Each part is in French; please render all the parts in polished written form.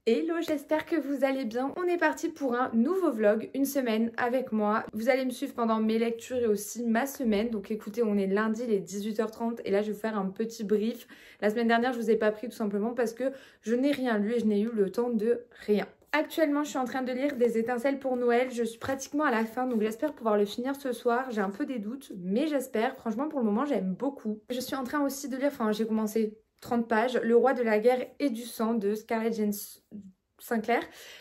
Hello, j'espère que vous allez bien. On est parti pour un nouveau vlog, une semaine avec moi. Vous allez me suivre pendant mes lectures et aussi ma semaine. Donc écoutez, on est lundi, il est 18h30 et là je vais vous faire un petit brief. La semaine dernière, je vous ai pas pris tout simplement parce que je n'ai rien lu et je n'ai eu le temps de rien. Actuellement, je suis en train de lire Des étincelles pour Noël. Je suis pratiquement à la fin, donc j'espère pouvoir le finir ce soir. J'ai un peu des doutes, mais j'espère. Franchement, pour le moment, j'aime beaucoup. Je suis en train aussi de lire, j'ai commencé 30 pages, Le roi de la guerre et du sang de Scarlett Sinclair.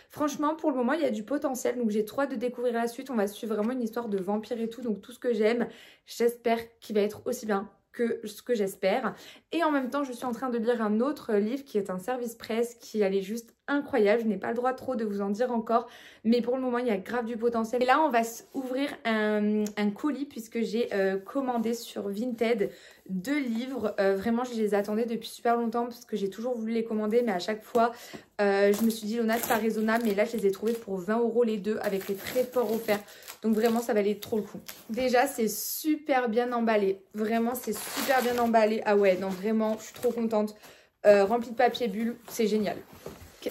Franchement, pour le moment, il y a du potentiel, donc j'ai trop hâte de découvrir la suite. On va suivre vraiment une histoire de vampire et tout, donc tout ce que j'aime, j'espère qu'il va être aussi bien que ce que j'espère. Et en même temps, je suis en train de lire un autre livre qui est un service presse qui est juste incroyable. Je n'ai pas le droit trop de vous en dire encore, mais pour le moment, il y a grave du potentiel. Et là, on va ouvrir un colis puisque j'ai commandé sur Vinted 2 livres. Vraiment, je les attendais depuis super longtemps parce que j'ai toujours voulu les commander, mais à chaque fois, je me suis dit, Lona, c'est pas raisonnable. Mais là, je les ai trouvés pour 20 € les deux avec les très forts offerts. Donc vraiment, ça valait trop le coup. Déjà, c'est super bien emballé. Vraiment, c'est super bien emballé. Ah ouais, non, vraiment, je suis trop contente. Rempli de papier bulle, c'est génial.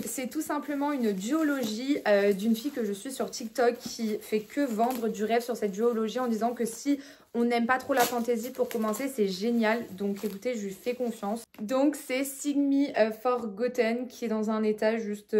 C'est tout simplement une duologie d'une fille que je suis sur TikTok qui fait que vendre du rêve sur cette duologie en disant que si on n'aime pas trop la fantasy pour commencer, c'est génial. Donc écoutez, je lui fais confiance. Donc c'est Sigmy Forgotten qui est dans un état juste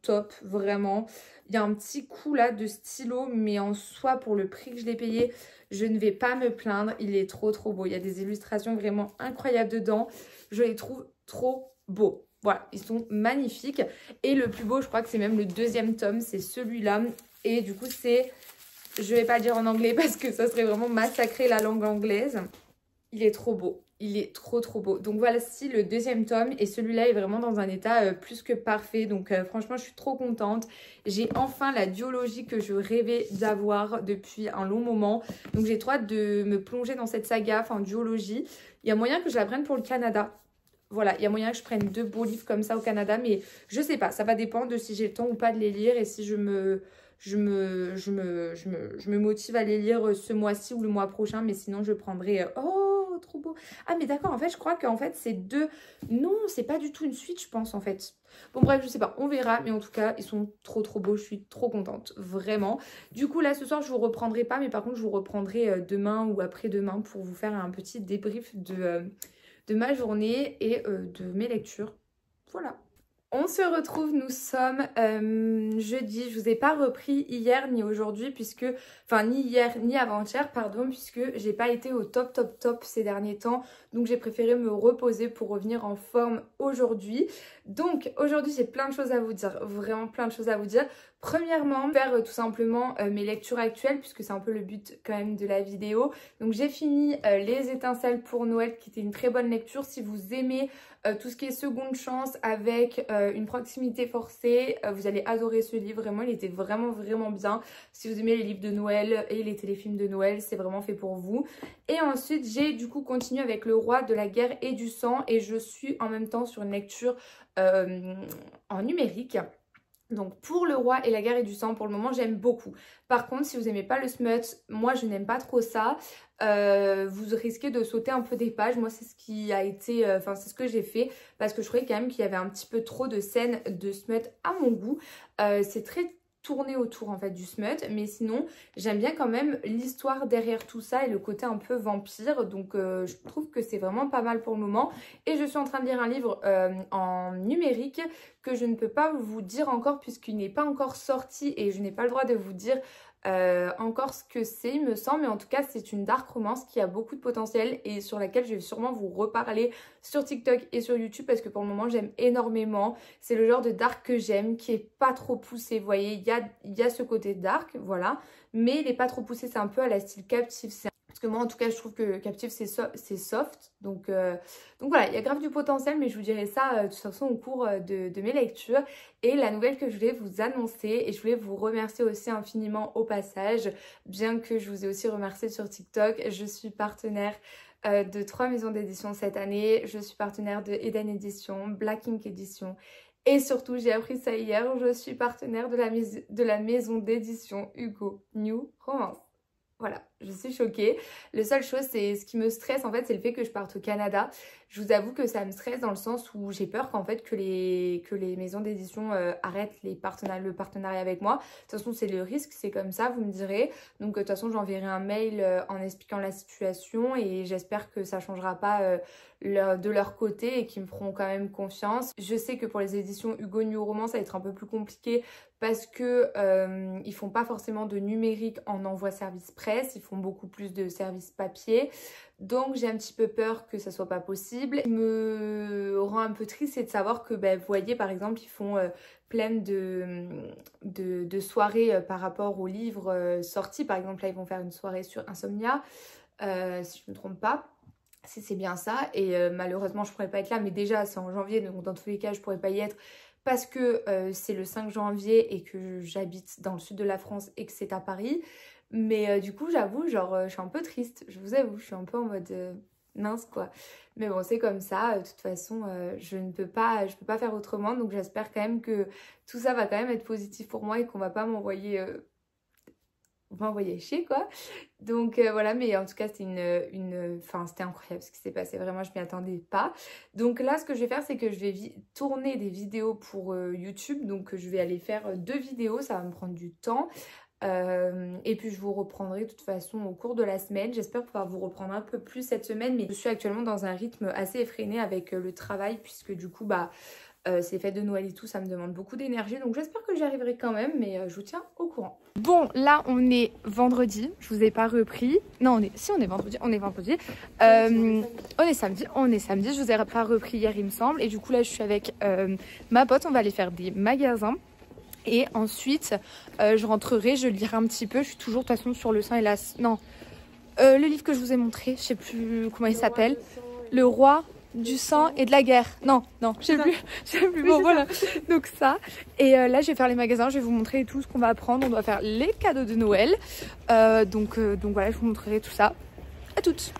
top, vraiment. Il y a un petit coup là de stylo, mais en soi, pour le prix que je l'ai payé, je ne vais pas me plaindre. Il est trop beau. Il y a des illustrations vraiment incroyables dedans. Je les trouve trop beaux. Voilà, ils sont magnifiques. Et le plus beau, je crois que c'est même le 2e tome, c'est celui-là. Et du coup, c'est... Je vais pas le dire en anglais parce que ça serait vraiment massacrer la langue anglaise. Il est trop beau. Il est trop beau. Donc voilà, si le 2e tome et celui-là est vraiment dans un état plus que parfait. Donc franchement, je suis trop contente. J'ai enfin la duologie que je rêvais d'avoir depuis un long moment. Donc j'ai trop hâte de me plonger dans cette saga, duologie. Il y a moyen que je la prenne pour le Canada. Voilà, il y a moyen que je prenne 2 beaux livres comme ça au Canada, mais je sais pas, ça va dépendre de si j'ai le temps ou pas de les lire et si je me motive à les lire ce mois-ci ou le mois prochain, mais sinon je prendrai... Oh, trop beau! Ah, mais d'accord, en fait, je crois qu'en fait, c'est 2... Non, c'est pas du tout une suite, je pense, en fait. Bon, bref, je sais pas, on verra, mais en tout cas, ils sont trop beaux, je suis trop contente, vraiment. Du coup, là, ce soir, je vous reprendrai pas, mais par contre, je vous reprendrai demain ou après-demain pour vous faire un petit débrief de ma journée et de mes lectures. Voilà. On se retrouve, nous sommes jeudi. Je vous ai pas repris hier ni aujourd'hui puisque... Enfin, ni hier ni avant-hier, pardon, puisque j'ai pas été au top ces derniers temps. Donc, j'ai préféré me reposer pour revenir en forme aujourd'hui. Donc, aujourd'hui, j'ai plein de choses à vous dire. Vraiment plein de choses à vous dire. Premièrement, faire tout simplement mes lectures actuelles puisque c'est un peu le but quand même de la vidéo. Donc, j'ai fini Les étincelles pour Noël qui était une très bonne lecture. Si vous aimez tout ce qui est seconde chance avec une proximité forcée, vous allez adorer ce livre. Vraiment, il était vraiment bien. Si vous aimez les livres de Noël et les téléfilms de Noël, c'est vraiment fait pour vous. Et ensuite, j'ai du coup continué avec Le roi de la guerre et du sang et je suis en même temps sur une lecture en numérique. Donc pour Le roi et la guerre et du sang, pour le moment, j'aime beaucoup. Par contre, si vous n'aimez pas le smut, moi je n'aime pas trop ça. Vous risquez de sauter un peu des pages. Moi, c'est ce qui a été... c'est ce que j'ai fait parce que je trouvais quand même qu'il y avait un petit peu trop de scènes de smut à mon goût. C'est très tourné autour en fait du smut, mais sinon j'aime bien quand même l'histoire derrière tout ça et le côté un peu vampire, donc je trouve que c'est vraiment pas mal pour le moment. Et je suis en train de lire un livre en numérique que je ne peux pas vous dire encore puisqu'il n'est pas encore sorti et je n'ai pas le droit de vous dire encore ce que c'est, il me semble, mais en tout cas c'est une dark romance qui a beaucoup de potentiel et sur laquelle je vais sûrement vous reparler sur TikTok et sur YouTube parce que pour le moment j'aime énormément. C'est le genre de dark que j'aime, qui est pas trop poussé, vous voyez, il y a ce côté dark, voilà, mais il n'est pas trop poussé, c'est un peu à la style Captive. Parce que moi, en tout cas, je trouve que Captive, c'est soft. Donc voilà, il y a grave du potentiel, mais je vous dirai ça de toute façon au cours de mes lectures. Et la nouvelle que je voulais vous annoncer, et je voulais vous remercier aussi infiniment au passage, bien que je vous ai aussi remercié sur TikTok, je suis partenaire de 3 maisons d'édition cette année. Je suis partenaire de Eden Edition, Black Ink Edition. Et surtout, j'ai appris ça hier, je suis partenaire de la maison d'édition Hugo New Romance. Voilà, je suis choquée. La seule chose, c'est ce qui me stresse en fait, c'est le fait que je parte au Canada. Je vous avoue que ça me stresse dans le sens où j'ai peur qu'en fait que les maisons d'édition arrêtent le partenariat avec moi. De toute façon, c'est le risque, c'est comme ça, vous me direz. Donc de toute façon, j'enverrai un mail en expliquant la situation et j'espère que ça changera pas de leur côté et qu'ils me feront quand même confiance. Je sais que pour les éditions Hugo New Roman, ça va être un peu plus compliqué parce que ils font pas forcément de numérique en envoi service presse, ils font beaucoup plus de services papier. Donc j'ai un petit peu peur que ça soit pas possible. Ce qui me rend un peu triste, c'est de savoir que vous voyez par exemple ils font plein de soirées par rapport aux livres sortis. Par exemple là ils vont faire une soirée sur Insomnia, si je me trompe pas. Si c'est bien ça, et malheureusement je pourrais pas être là, mais déjà c'est en janvier, donc dans tous les cas je pourrais pas y être parce que c'est le 5 janvier et que j'habite dans le sud de la France et que c'est à Paris. Mais du coup j'avoue, genre je suis un peu triste, je vous avoue, je suis un peu en mode mince quoi. Mais bon c'est comme ça, de toute façon je peux pas faire autrement, donc j'espère quand même que tout ça va quand même être positif pour moi et qu'on va pas m'envoyer chier quoi. Donc voilà, mais en tout cas c'était c'était incroyable ce qui s'est passé, vraiment je m'y attendais pas. Donc là ce que je vais faire c'est que je vais tourner des vidéos pour YouTube, donc je vais aller faire 2 vidéos, ça va me prendre du temps. Et puis je vous reprendrai de toute façon au cours de la semaine. J'espère pouvoir vous reprendre un peu plus cette semaine, mais je suis actuellement dans un rythme assez effréné avec le travail puisque du coup c'est fête de Noël et tout, ça me demande beaucoup d'énergie, donc j'espère que j'y arriverai quand même, mais je vous tiens au courant. Bon, là on est vendredi, je vous ai pas repris. Non, on est vendredi. On est samedi, je vous ai pas repris hier il me semble. Et du coup là je suis avec ma pote, on va aller faire des magasins. Et ensuite je rentrerai, je lirai un petit peu, je suis toujours de toute façon sur le sang et la... Non, le livre que je vous ai montré, je sais plus comment il s'appelle. Le roi du sang et de la guerre. Non, je sais plus. Bon, voilà. Donc ça. Et là, je vais faire les magasins. Je vais vous montrer tout ce qu'on va prendre. On doit faire les cadeaux de Noël. Donc voilà, je vous montrerai tout ça. À toutes.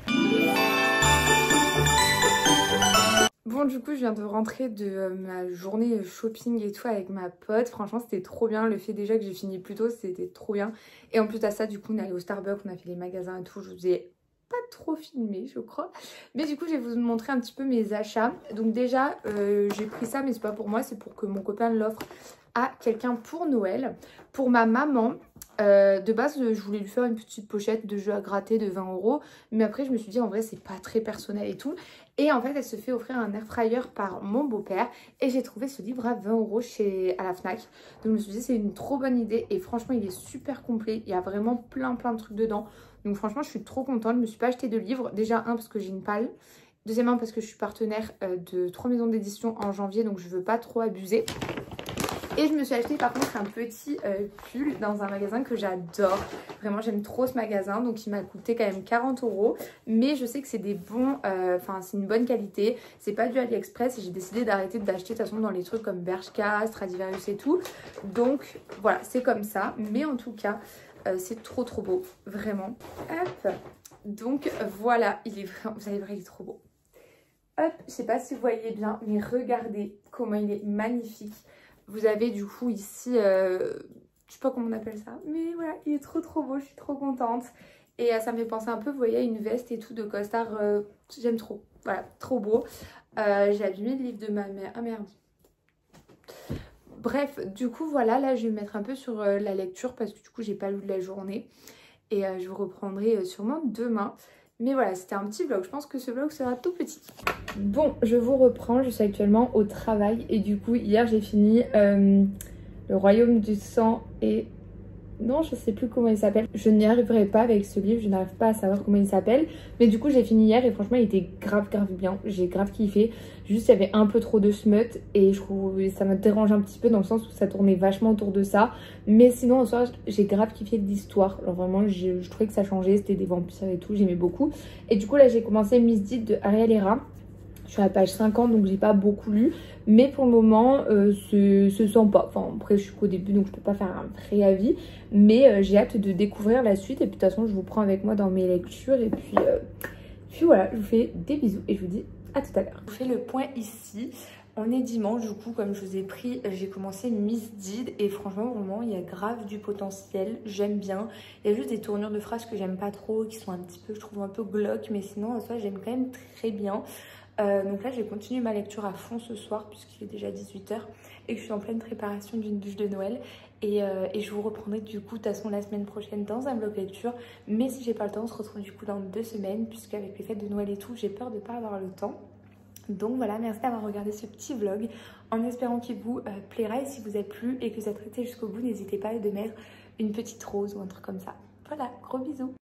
Bon, du coup, je viens de rentrer de ma journée shopping et tout avec ma pote. Franchement, c'était trop bien. Le fait déjà que j'ai fini plus tôt, c'était trop bien. Et en plus à ça, du coup, on est allé au Starbucks, on a fait les magasins et tout. Je vous ai pas trop filmé je crois, mais du coup je vais vous montrer un petit peu mes achats. Donc déjà j'ai pris ça, mais c'est pas pour moi, c'est pour que mon copain l'offre à quelqu'un pour Noël. Pour ma maman, de base je voulais lui faire une petite pochette de jeux à gratter de 20 €, mais après je me suis dit en vrai c'est pas très personnel et tout, et en fait elle se fait offrir un air fryer par mon beau-père, et j'ai trouvé ce livre à 20 € à la Fnac. Donc je me suis dit c'est une trop bonne idée, et franchement il est super complet, il y a vraiment plein de trucs dedans. Donc franchement je suis trop contente, je me suis pas acheté de livre. Déjà parce que j'ai une palle, deuxièmement parce que je suis partenaire de 3 maisons d'édition en janvier, donc je veux pas trop abuser. Et je me suis acheté par contre un petit pull dans un magasin que j'adore. Vraiment j'aime trop ce magasin, donc il m'a coûté quand même 40 €. Mais je sais que c'est des bons, c'est une bonne qualité. C'est pas du AliExpress et j'ai décidé d'arrêter d'acheter de toute façon dans les trucs comme Bershka, Stradivarius et tout. Donc voilà, c'est comme ça. Mais en tout cas, c'est trop beau, vraiment. Hop. Donc voilà, il est vraiment, vous allez voir, il est trop beau. Hop, je sais pas si vous voyez bien, mais regardez comment il est magnifique. Vous avez du coup ici, je sais pas comment on appelle ça, mais voilà, il est trop beau, je suis trop contente. Et ça me fait penser un peu, vous voyez, à une veste et tout de costard, j'aime trop. Voilà, trop beau. J'ai abîmé le livre de ma mère, ah merde. Bref, du coup voilà, là je vais me mettre un peu sur la lecture parce que du coup j'ai pas lu de la journée. Et je vous reprendrai sûrement demain. Mais voilà, c'était un petit vlog. Je pense que ce vlog sera tout petit. Bon, je vous reprends. Je suis actuellement au travail. Et du coup, hier, j'ai fini Le Royaume du sang et... Non, je sais plus comment il s'appelle. Je n'y arriverai pas avec ce livre. Je n'arrive pas à savoir comment il s'appelle. Mais du coup, j'ai fini hier et franchement, il était grave bien. J'ai grave kiffé. Juste, il y avait un peu trop de smut. Et je trouve ça me dérange un petit peu dans le sens où ça tournait vachement autour de ça. Mais sinon, en soi, j'ai grave kiffé l'histoire. Alors vraiment, je trouvais que ça changeait. C'était des vampires et tout. J'aimais beaucoup. Et du coup, là, j'ai commencé Miss Deed de Ariel Era. Je suis à la page 50, donc j'ai pas beaucoup lu. Mais pour le moment, se sent pas. Enfin, après, je suis qu'au début, donc je peux pas faire un vrai avis. Mais j'ai hâte de découvrir la suite. Et puis, de toute façon, je vous prends avec moi dans mes lectures. Et puis voilà, je vous fais des bisous. Et je vous dis à tout à l'heure. Je fais le point ici. On est dimanche, du coup, comme je vous ai pris, j'ai commencé Miss Did et franchement, vraiment, il y a grave du potentiel, j'aime bien. Il y a juste des tournures de phrases que j'aime pas trop, qui sont un petit peu, je trouve, un peu glauques, mais sinon, en soi, j'aime quand même très bien. Donc là, je vais continuer ma lecture à fond ce soir, puisqu'il est déjà 18 h et que je suis en pleine préparation d'une bûche de Noël. Et je vous reprendrai du coup, de toute façon, la semaine prochaine dans un vlog lecture. Mais si j'ai pas le temps, on se retrouve du coup dans 2 semaines, puisqu'avec les fêtes de Noël et tout, j'ai peur de pas avoir le temps. Donc voilà, merci d'avoir regardé ce petit vlog en espérant qu'il vous plaira et si vous êtes plu et que vous êtes resté jusqu'au bout, n'hésitez pas à de mettre une petite rose ou un truc comme ça. Voilà, gros bisous!